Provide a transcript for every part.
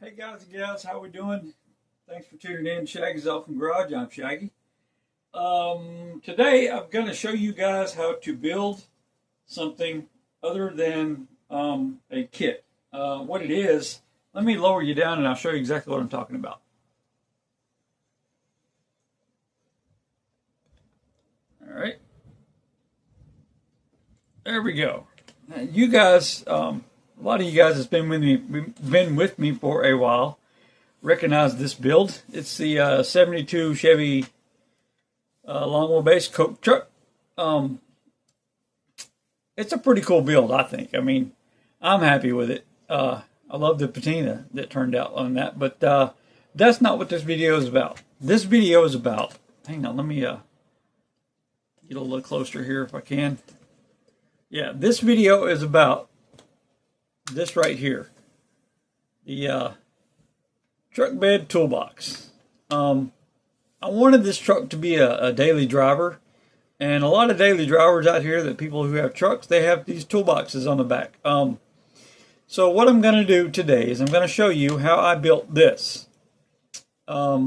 Hey guys and gals, how we doing? Thanks for tuning in. Shaggy's Off from Garage. I'm Shaggy. Today I'm going to show you guys how to build something other than a kit. What it is, let me lower you down and I'll show you exactly what I'm talking about. All right. There we go. Now, you guys, a lot of you guys that's been with me for a while recognize this build. It's the 72 Chevy long wheelbase Coke truck. It's a pretty cool build, I think. I mean, I'm happy with it. I love the patina that turned out on that, but that's not what this video is about. This video is about, hang on, let me get a little closer here if I can. Yeah, this video is about this right here. The truck bed toolbox. I wanted this truck to be a daily driver. And a lot of daily drivers out here, that people who have trucks, they have these toolboxes on the back. So what I'm going to do today is I'm going to show you how I built this. Let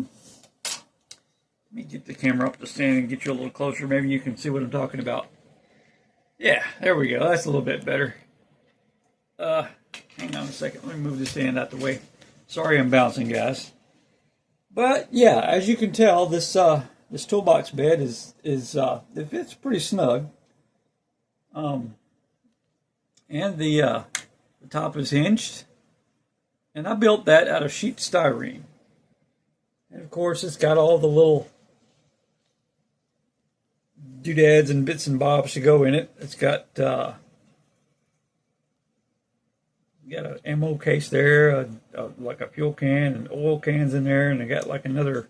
me get the camera up to stand and get you a little closer. Maybe you can see what I'm talking about. Yeah, there we go. That's a little bit better. Hang on a second. Let me move this stand out the way. Sorry I'm bouncing, guys. But yeah, as you can tell, this this toolbox bed it fits pretty snug. And the top is hinged, and I built that out of sheet styrene. And of course, it's got all the little doodads and bits and bobs to go in it. It's got an ammo case there, like a fuel can, and oil cans in there, and I got like another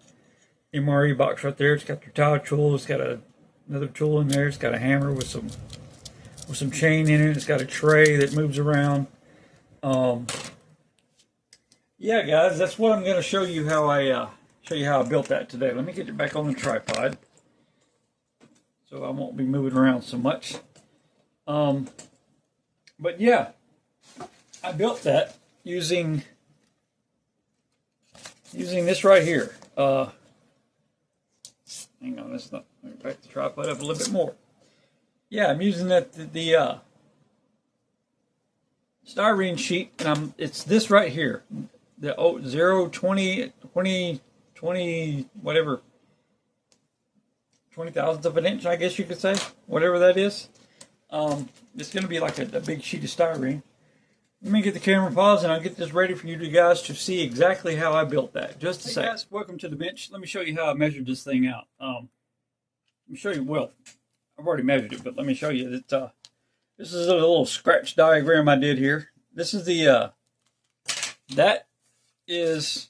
MRE box right there. It's got your tire tool. It's got another tool in there. It's got a hammer with some chain in it. It's got a tray that moves around. Yeah, guys, that's what I'm going to show you how I built that today. Let me get it back on the tripod so I won't be moving around so much. But yeah, I built that using this right here. Hang on, let's not back the tripod up a little bit more. Yeah, I'm using the styrene sheet, and it's this right here, the 20 whatever 20,000th of an inch, I guess you could say, whatever that is. It's going to be like a big sheet of styrene. Let me get the camera paused and I'll get this ready for you guys to see exactly how I built that. Just a second. Guys, welcome to the bench. Let me show you how I measured this thing out. Let me show you, well, I've already measured it, but let me show you that this is a little scratch diagram I did here. This is that is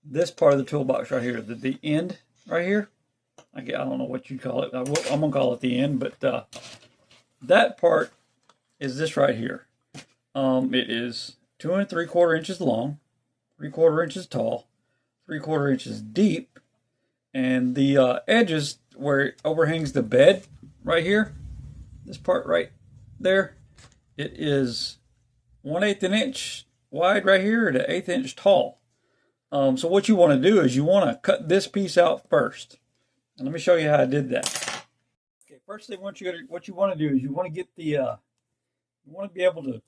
this part of the toolbox right here, the end right here. I don't know what you call it. I'm going to call it the end, but that part is this right here. It is 2 3/4 inches long, 3/4 inches tall, 3/4 inches deep, and the edges where it overhangs the bed right here, this part right there, it is 1/8 an inch wide right here and 1/8 inch tall. So what you want to do is you want to cut this piece out first. And let me show you how I did that. Okay, first thing what you want to do is you want to get you want to be able to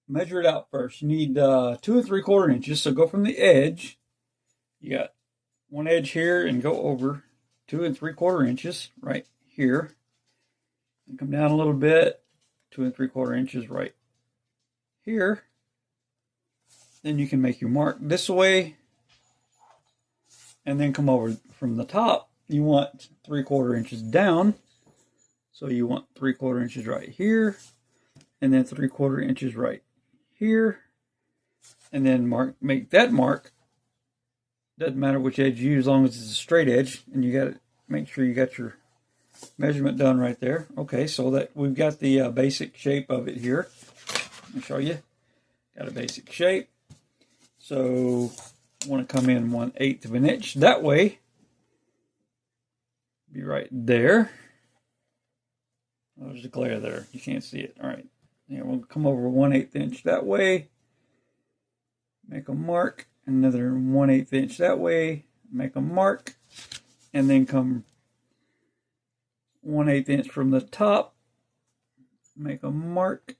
measure it out first. You need 2 3/4 inches. So go from the edge. You got one edge here and go over 2 3/4 inches right here. And come down a little bit, 2 3/4 inches right here. Then you can make your mark this way. And then come over from the top. You want 3/4 inches down. So you want 3/4 inches right here. And then 3/4 inches right here. And then make that mark. Doesn't matter which edge you use, as long as it's a straight edge. And you got to make sure you got your measurement done right there. Okay, so that we've got the basic shape of it here. Let me show you. Got a basic shape. So want to come in 1/8 of an inch. That way, be right there. Oh, there's a glare there. You can't see it. All right. Yeah, we'll come over 1/8 inch that way. make a mark, another 1/8 inch that way, make a mark, and then come 1/8 inch from the top, make a mark,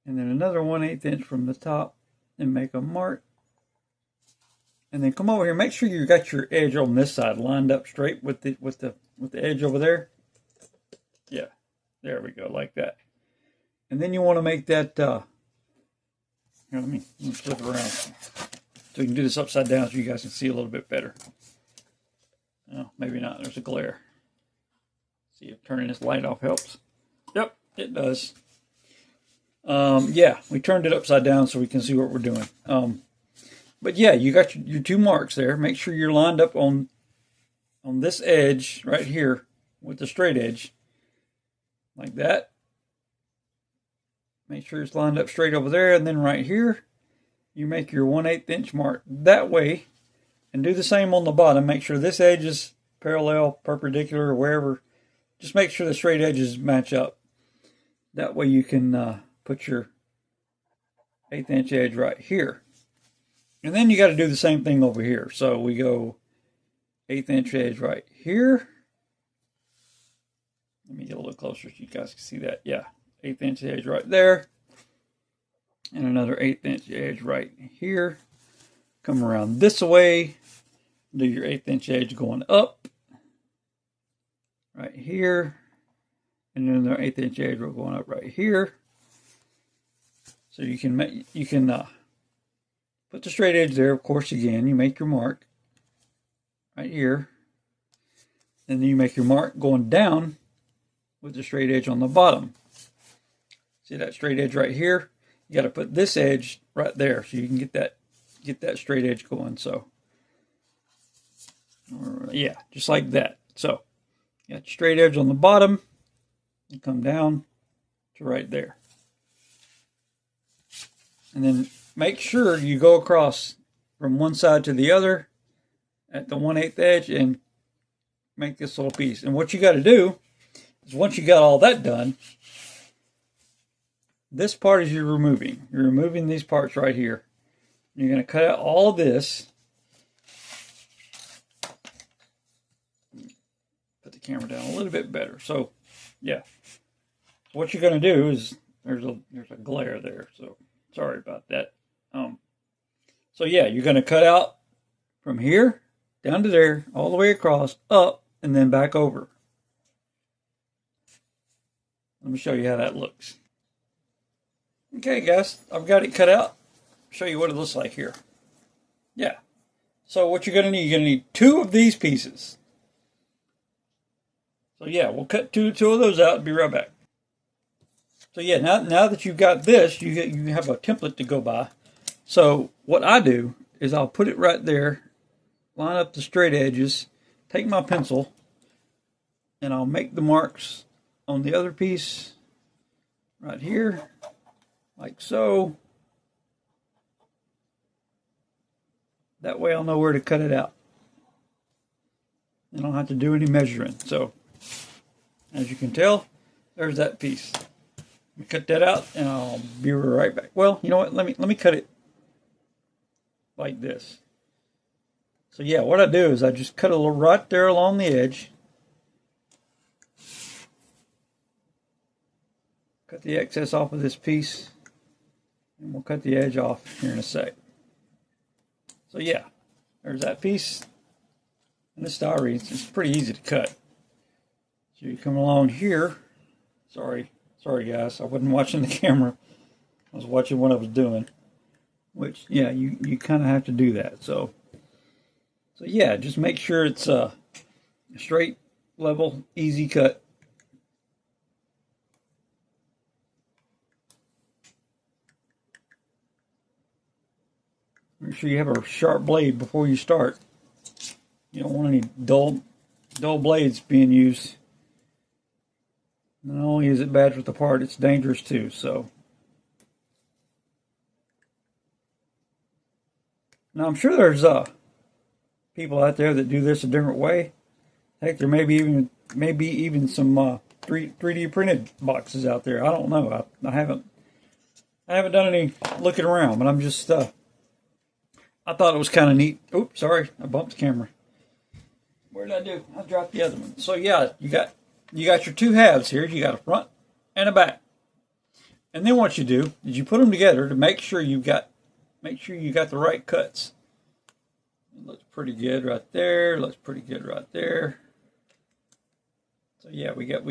and then another 1/8 inch from the top, and make a mark, and then come over here. Make sure you got your edge on this side lined up straight with the edge over there. Yeah, there we go, like that. And then you want to make that. Here, let me flip it around so we can do this upside down so you guys can see a little bit better. No, maybe not. There's a glare. See if turning this light off helps. Yep, it does. Yeah, we turned it upside down so we can see what we're doing. But yeah, you got your two marks there. Make sure you're lined up on this edge right here with the straight edge, like that. Make sure it's lined up straight over there, and then right here, you make your 1/8 inch mark that way, and do the same on the bottom. Make sure this edge is parallel, perpendicular, or wherever. Just make sure the straight edges match up. That way you can put your 1/8 inch edge right here. And then you got to do the same thing over here. So we go 1/8 inch edge right here. Let me get a little closer so you guys can see that. Yeah, 1/8 inch edge right there. And another 1/8 inch edge right here. Come around this way. Do your 1/8 inch edge going up. Right here. And then another 1/8 inch edge going up right here. So you can put the straight edge there. Of course, again, you make your mark right here. And then you make your mark going down with the straight edge on the bottom. See that straight edge right here? You got to put this edge right there so you can get that straight edge going. So yeah, just like that. So you got your straight edge on the bottom and come down to right there. And then make sure you go across from one side to the other at the 1/8 edge and make this little piece. And what you got to do is, once you got all that done, this part is you're removing. You're removing these parts right here. You're going to cut out all of this. Put the camera down a little bit better. So, yeah. What you're going to do is, there's a glare there. So, sorry about that. So yeah, you're going to cut out from here down to there, all the way across, up, and then back over. Let me show you how that looks. Okay, guys, I've got it cut out. Show you what it looks like here. Yeah. So what you're going to need, you're going to need 2 of these pieces. So yeah, we'll cut two of those out and be right back. So yeah, now that you've got this, you have a template to go by. So what I do is I'll put it right there, line up the straight edges, take my pencil, and I'll make the marks on the other piece right here, like so. That way I'll know where to cut it out. I don't have to do any measuring. So as you can tell, there's that piece. Let me cut that out and I'll be right back. Well, you know what? Let me cut it like this. So yeah, what I do is I just cut a little right there along the edge. Cut the excess off of this piece. And we'll cut the edge off here in a sec. So yeah, there's that piece. And the styrene, it's pretty easy to cut. So you come along here. Sorry guys, I wasn't watching the camera. I was watching what I was doing. Which, yeah, you kind of have to do that. So yeah, just make sure it's a straight, level, easy cut. Make sure you have a sharp blade before you start. You don't want any dull blades being used. Not only is it bad for the part, it's dangerous too. So now I'm sure there's people out there that do this a different way. Heck, there may be even some 3D printed boxes out there. I don't know. I haven't I haven't done any looking around, but I'm just, I thought it was kind of neat. Oops, sorry, I bumped the camera. What did I do? I dropped the other one. So yeah, you got your two halves here. You got a front and a back. And then what you do is you put them together to make sure you got the right cuts. It looks pretty good right there. Looks pretty good right there. So yeah, we got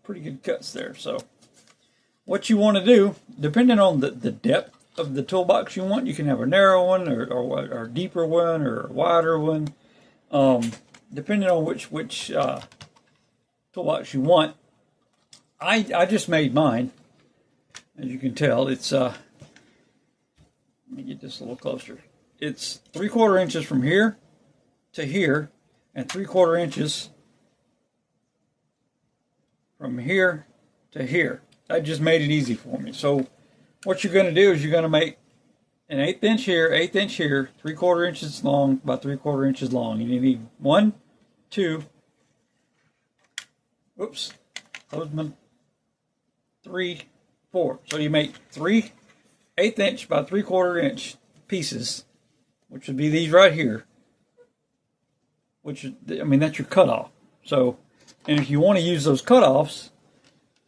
pretty good cuts there. So what you want to do, depending on the depth of the toolbox you want, you can have a narrow one or a deeper one or a wider one. Depending on which toolbox you want. I just made mine. As you can tell, it's let me get this a little closer. It's 3/4 inches from here to here, and 3/4 inches from here to here. That just made it easy for me. So what you're going to do is you're going to make an 1/8 inch here, 1/8 inch here, 3/4 inches long, about 3/4 inches long. You need 1, 2, whoops, close my 3, 4. So you make 3 1/8 inch by 3/4 inch pieces, which would be these right here. Which, I mean, that's your cutoff. So, and if you want to use those cutoffs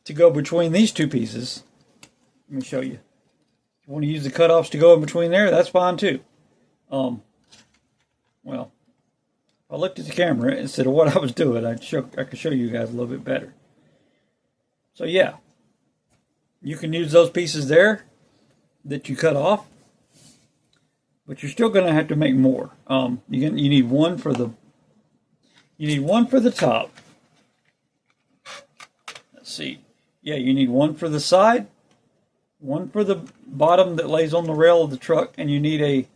to go between these two pieces, let me show you. If you want to use the cutoffs to go in between there, that's fine too. Well, if I looked at the camera instead of what I was doing, I could show you guys a little bit better. So yeah, you can use those pieces there that you cut off, but you're still going to have to make more. You need one for the top. Let's see. Yeah, you need one for the side, one for the bottom that lays on the rail of the truck, and you need a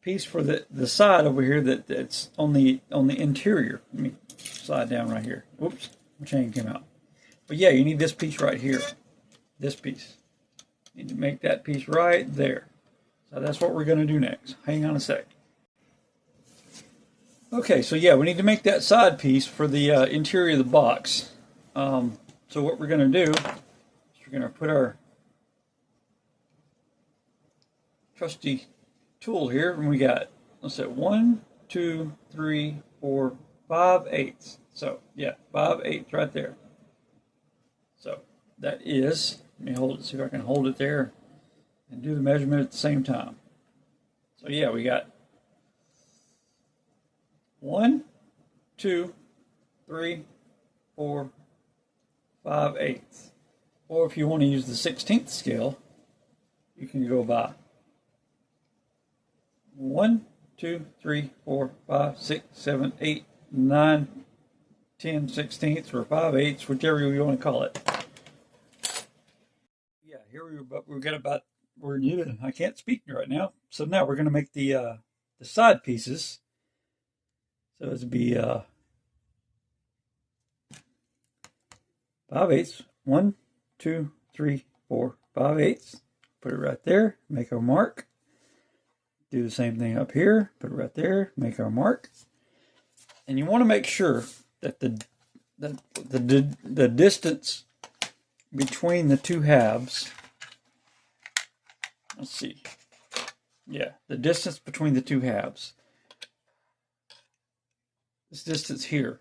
piece for the side over here that's on the interior. Let me slide down right here. Whoops, my chain came out. But yeah, you need this piece right here. This piece. You need to make that piece right there. So that's what we're going to do next. Hang on a sec. Okay, so yeah, we need to make that side piece for the interior of the box. So what we're going to do is we're going to put our trusty tool here, and we got, let's say 1, 2, 3, 4, 5/8. So yeah, 5/8 right there. So that is, let me hold it, see if I can hold it there and do the measurement at the same time. So yeah, we got 1, 2, 3, 4, 5/8. Or if you want to use the 16th scale, you can go by 1, 2, 3, 4, 5, 6, 7, 8, 9, 10 16ths or 5/8, whichever you want to call it. Yeah, here I can't speak right now. So now we're going to make the side pieces. So it'd be 5/8. 1, 2, 3, 4, 5/8. Put it right there. Make our mark. Do the same thing up here. Put it right there. Make our mark. And you want to make sure that the distance between the two halves. Let's see. Yeah, the distance between the two halves. This distance here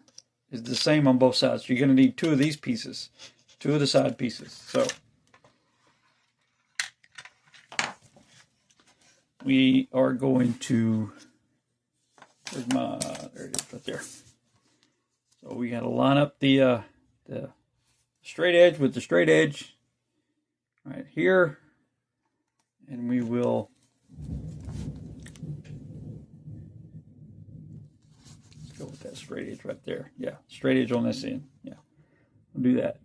is the same on both sides. So you're going to need 2 of these pieces, 2 of the side pieces. So we are going to, there it is right there. So we got to line up the straight edge with the straight edge right here, and we will go with that straight edge right there. Yeah, straight edge on this end. Yeah, we'll do that.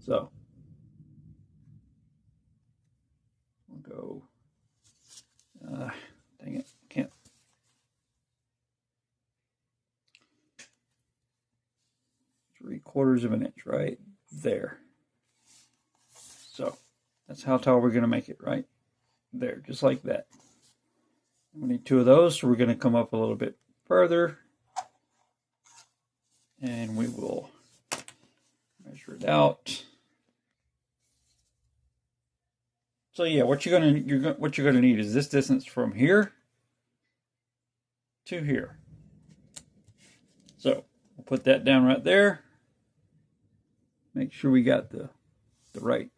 So we'll go. Dang it, can't. 3/4 of an inch right there. So that's how tall we're going to make it, right there, just like that. We need 2 of those, so we're going to come up a little bit further, and we will measure it out. So yeah, what you're gonna need is this distance from here to here. So we'll put that down right there. Make sure we got the right.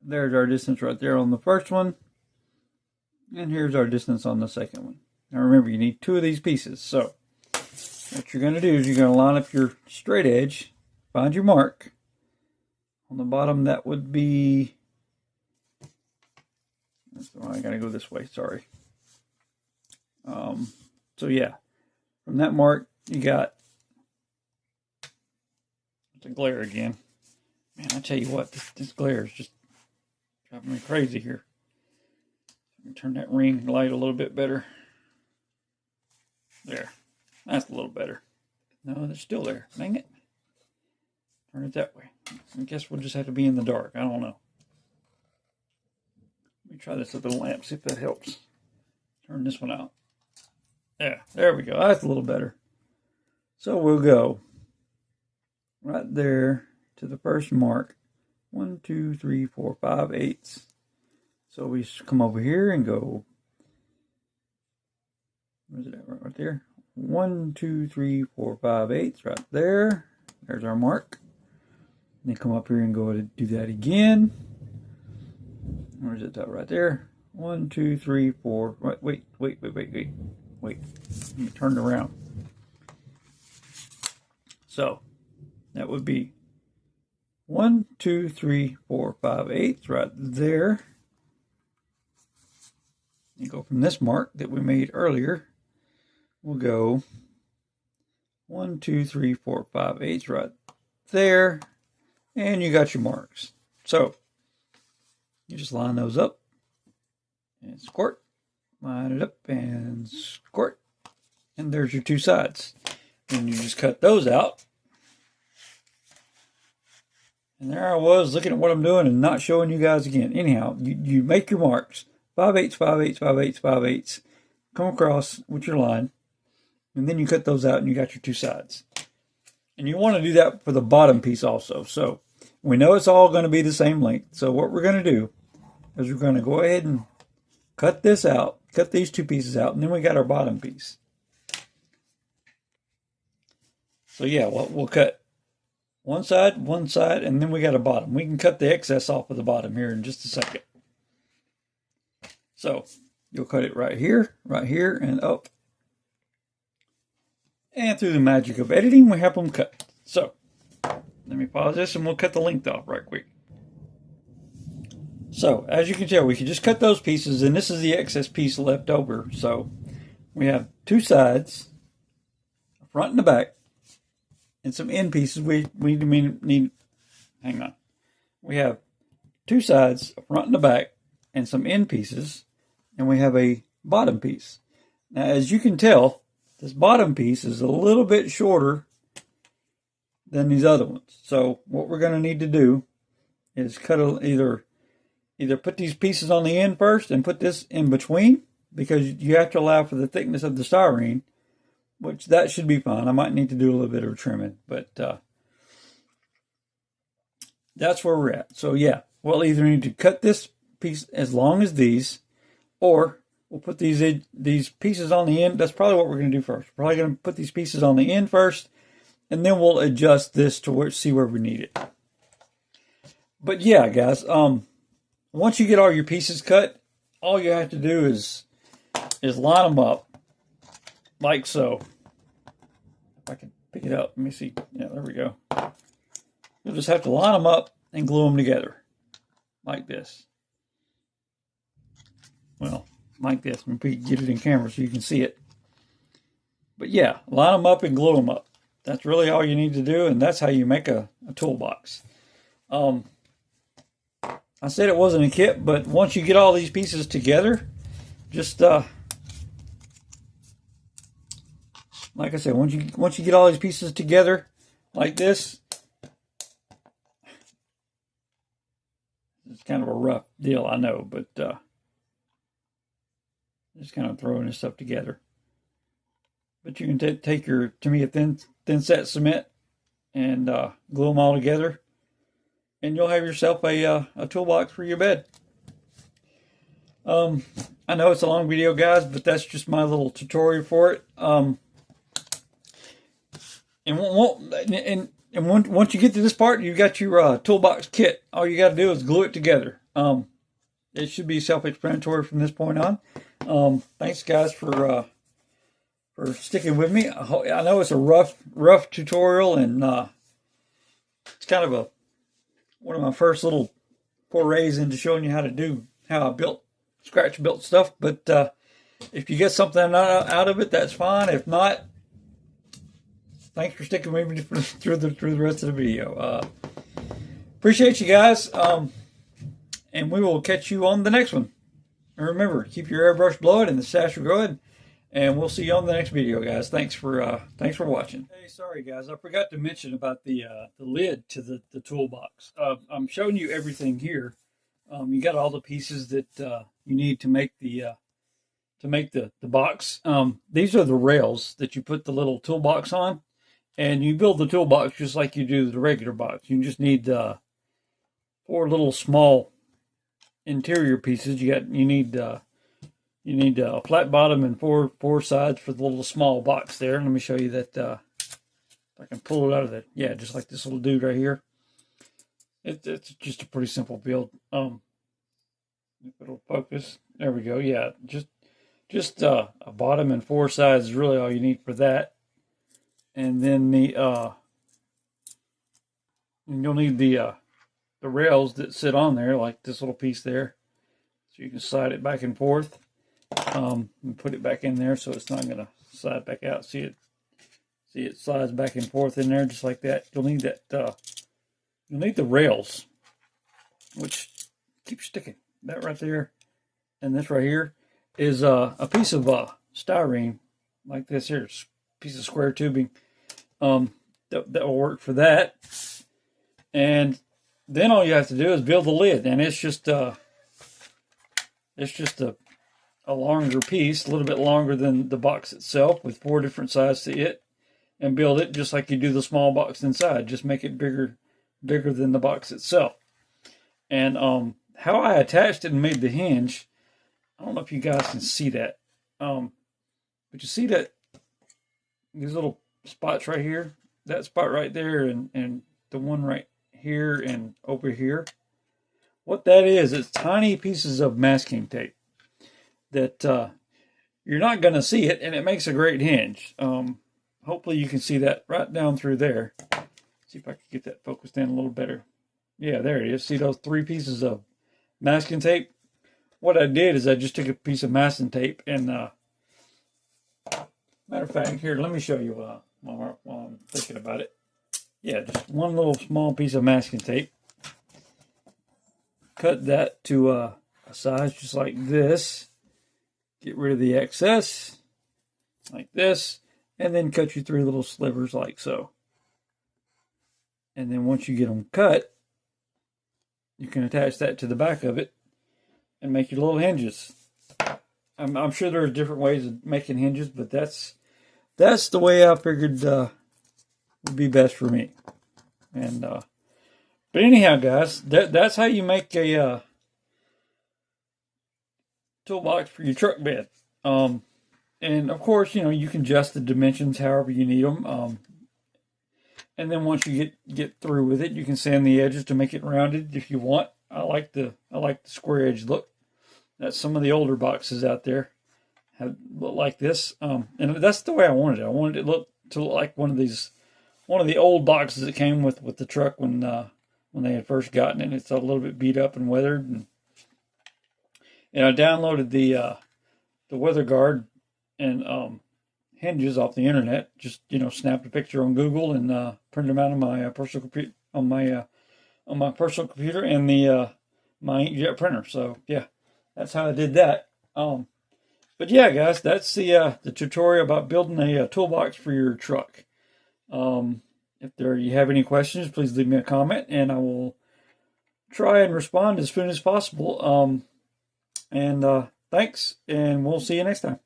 There's our distance right there on the first one. And here's our distance on the second one. Now remember, you need 2 of these pieces. So what you're going to do is you're going to line up your straight edge, find your mark. On the bottom, that would be, I got to go this way, sorry. So yeah, from that mark, you got, it's a glare again. Man, I tell you what, this glare is just driving me crazy here. Turn that ring light a little bit better. There. That's a little better. No, it's still there. Dang it. Turn it that way. I guess we'll just have to be in the dark. I don't know. Let me try this with the lamp, see if that helps. Turn this one out. Yeah, there we go. That's a little better. So we'll go right there to the first mark. 1, 2, 3, 4, 5 eighths. So we come over here and go, where's it at? Right there. 1, 2, 3, 4, 5 eighths right there. There's our mark. And then come up here and go to do that again. Where's it at? Right there. 1, 2, 3, 4. Wait. Let me turn it around. So that would be 1, 2, 3, 4, 5 eighths right there. You go from this mark that we made earlier. We'll go 1, 2, 3, 4, 5 eighths right there. And you got your marks. So you just line those up and squirt. Line it up and squirt. And there's your 2 sides. And you just cut those out. And there I was looking at what I'm doing and not showing you guys again. Anyhow, you make your marks. 5 eighths, 5 eighths, 5 eighths, 5 eighths. Come across with your line. And then you cut those out and you got your 2 sides. And you want to do that for the bottom piece also. So we know it's all going to be the same length. So what we're going to do is we're going to go ahead and cut this out. Cut these 2 pieces out. And then we got our bottom piece. So yeah, we'll cut one side, and then we got a bottom. We can cut the excess off of the bottom here in just a second. So you'll cut it right here, and up. And through the magic of editing, we have them cut. So let me pause this and we'll cut the length off right quick. So as you can tell, we can just cut those pieces, and this is the excess piece left over. So we have 2 sides, a front and a back, and some end pieces. We need, hang on. We have 2 sides, a front and a back, and some end pieces. And we have a bottom piece. Now, as you can tell, this bottom piece is a little bit shorter than these other ones. So what we're going to need to do is cut either put these pieces on the end first and put this in between, because you have to allow for the thickness of the styrene, which that should be fine. I might need to do a little bit of trimming, but that's where we're at. So yeah, we'll either need to cut this piece as long as these, or we'll put these pieces on the end. That's probably what we're going to do first. We're probably going to put these pieces on the end first, and then we'll adjust this to see where we need it. But yeah, guys, once you get all your pieces cut, all you have to do is line them up like so. If I can pick it up, let me see. Yeah, there we go. You'll just have to line them up and glue them together like this. Well, like this. Let me get it in camera so you can see it. But yeah, line them up and glue them up. That's really all you need to do, and that's how you make a toolbox. I said it wasn't a kit, but once you get all these pieces together, just like I said, once you get all these pieces together like this, it's kind of a rough deal, I know, but just kind of throwing this stuff together. But you can take your, to me, a thin set cement and glue them all together, and you'll have yourself a toolbox for your bed. I know it's a long video, guys, but that's just my little tutorial for it. Once you get to this part, you got your toolbox kit. All you got to do is glue it together. It should be self-explanatory from this point on. Thanks, guys, for sticking with me. I know it's a rough tutorial, and it's kind of one of my first little forays into showing you how I scratch built stuff. But if you get something out of it, that's fine. If not, thanks for sticking with me through the rest of the video. Appreciate you guys, and we will catch you on the next one. And remember, keep your airbrush blowing and the stash will go. And we'll see you on the next video, guys. Thanks for watching. Hey, sorry guys, I forgot to mention about the lid to the toolbox. I'm showing you everything here. You got all the pieces that you need to make the box. These are the rails that you put the little toolbox on, and you build the toolbox just like you do the regular box. You just need 4 little small interior pieces. You need a flat bottom and four sides for the little small box there. Let me show you that. If I can pull it out of that. Yeah, just like this little dude right here. It's just a pretty simple build. If it'll focus. There we go. Yeah, just a bottom and 4 sides is really all you need for that. And then you'll need the rails that sit on there, like this little piece there, so you can slide it back and forth. And put it back in there so it's not going to slide back out. See it slides back and forth in there just like that. You'll need that. You'll need the rails, which keeps sticking. That right there, and this right here is a piece of styrene like this here, piece of square tubing. That will work for that. And then all you have to do is build the lid, and it's just a longer piece, a little bit longer than the box itself, with 4 different sides to it, and build it just like you do the small box inside. Just make it bigger than the box itself. And how I attached it and made the hinge, I don't know if you guys can see that, but you see that these little spots right here, that spot right there, and the one right here and over here. What that is, it's tiny pieces of masking tape that you're not going to see it, and it makes a great hinge. Hopefully you can see that right down through there. See if I can get that focused in a little better. Yeah, there it is. See those 3 pieces of masking tape? What I did is I just took a piece of masking tape and, matter of fact, here, let me show you while I'm thinking about it. Yeah, just one little small piece of masking tape. Cut that to a size just like this. Get rid of the excess, like this, and then cut you 3 little slivers like so. And then once you get them cut, you can attach that to the back of it and make your little hinges. I'm sure there's different ways of making hinges, but that's the way I figured would be best for me. And but anyhow, guys, that's how you make a toolbox for your truck bed. And of course, you can adjust the dimensions however you need them. And then once you get through with it, you can sand the edges to make it rounded if you want. I like the square edge look. That's some of the older boxes out there look like this. And that's the way I wanted it. I wanted it to look like one of the old boxes that came with the truck when they had first gotten it. It's a little bit beat up and weathered. And I downloaded the weather guard and hinges off the internet. Just snapped a picture on Google and printed them out on my personal computer on my personal computer and my inkjet printer. So yeah, that's how I did that. But yeah, guys, that's the tutorial about building a toolbox for your truck. If you have any questions, please leave me a comment, and I will try and respond as soon as possible. And thanks, and we'll see you next time.